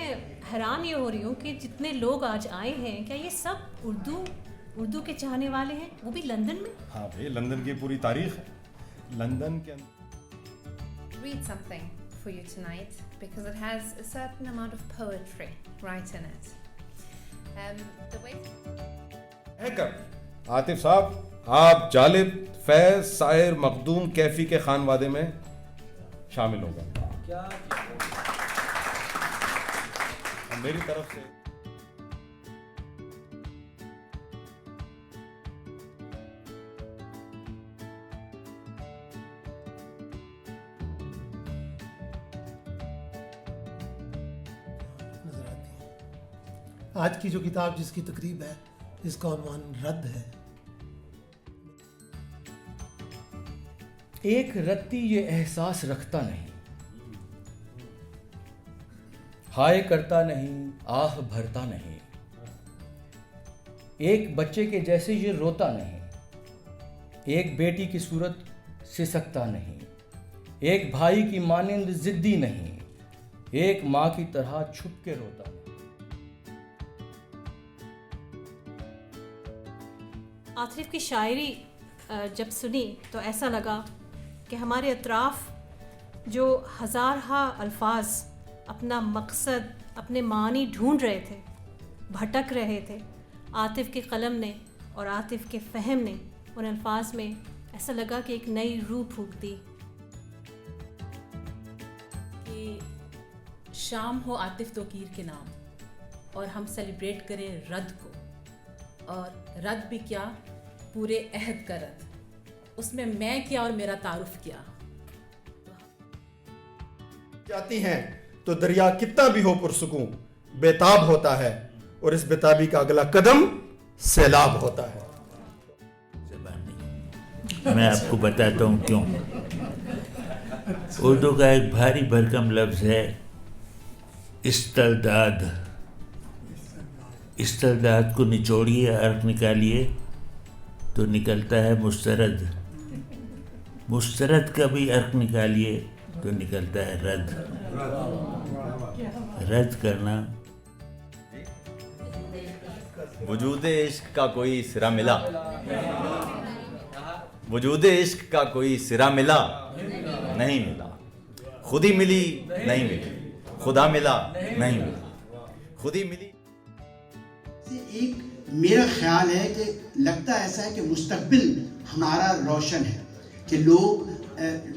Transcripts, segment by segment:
हैरान ये हो रही हूँ कि जितने लोग आज आए हैं, क्या ये सब उर्दू के चाहने वाले हैं, वो भी लंदन में? हाँ भाई, लंदन की पूरी तारीख है लंदन के अंदर। Read something for you tonight because it has a certain amount of poetry right in it. The way Atif साहब, आप जालिब, फैज, साहिर, मखदूम, कैफी के खानवादे में शामिल होगा। मेरी तरफ से आज की जो किताब जिसकी तकरीब है, इसका उन्वान रद्द है। एक रत्ती ये एहसास रखता नहीं, हाय करता नहीं, आह भरता नहीं। एक बच्चे के जैसे ये रोता नहीं, एक बेटी की सूरत सिसकता नहीं, एक भाई की मानिंद जिद्दी नहीं, एक माँ की तरह छुप के रोता नहीं। आतिफ की शायरी जब सुनी तो ऐसा लगा कि हमारे अतराफ़ जो हज़ारहा अल्फाज अपना मकसद, अपने मानी ढूंढ रहे थे, भटक रहे थे, आतिफ के कलम ने और आतिफ के फ़हम ने उन अल्फाज में ऐसा लगा कि एक नई रूह फूंक दी। कि शाम हो आतिफ तोकीर के नाम और हम सेलिब्रेट करें रद्द को, और रद्द भी क्या, पूरे अहद का रद्द। उसमें मैं क्या और मेरा तारुफ क्या। जाती हैं तो दरिया कितना भी हो पुरसुकून बेताब होता है, और इस बेताबी का अगला कदम सैलाब होता है। मैं आपको बताता हूँ क्यों। उर्दू का एक भारी भरकम लफ्ज़ है इस्तलदाद। इस्तलदाद को निचोड़िए, अर्क निकालिए तो निकलता है मुस्तरद। मुस्तरद का भी अर्क निकालिए तो निकलता है रद्द। रद्द करना। वजूद इश्क का कोई सिरा मिला, वजूद इश्क का कोई सिरा मिला, नहीं मिला। खुदी मिली नहीं मिली, खुदा मिला नहीं मिला, खुदी मिली। एक मेरा ख्याल है कि लगता ऐसा है कि मुस्तकबिल हमारा रोशन है, कि लोग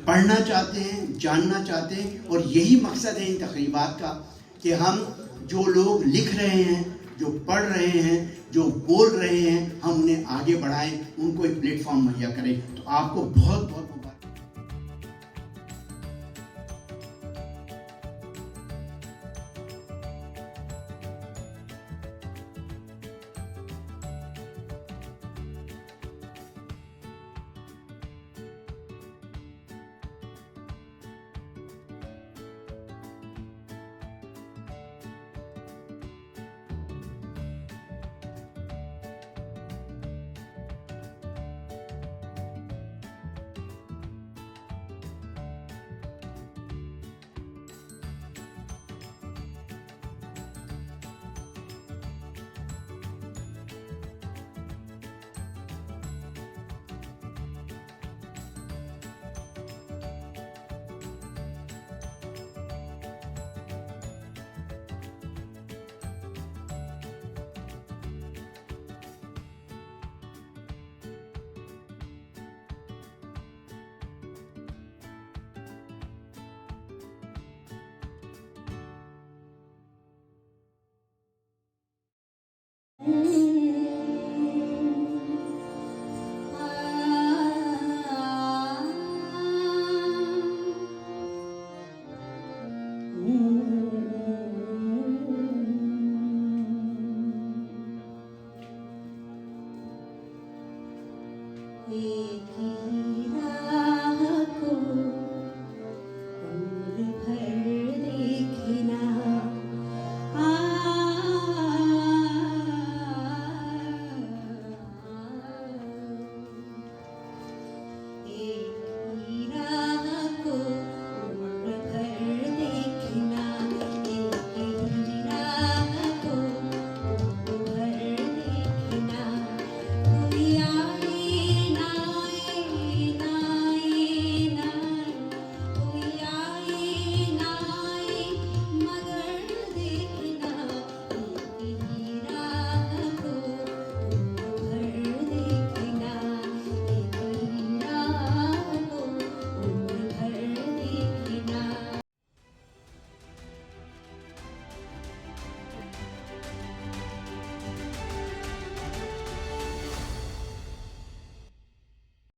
पढ़ना चाहते हैं, जानना चाहते हैं, और यही मकसद है इन तकरीबात का कि हम जो लोग लिख रहे हैं, जो पढ़ रहे हैं, जो बोल रहे हैं, हम उन्हें आगे बढ़ाएं, उनको एक प्लेटफॉर्म मुहैया करें। तो आपको बहुत बहुत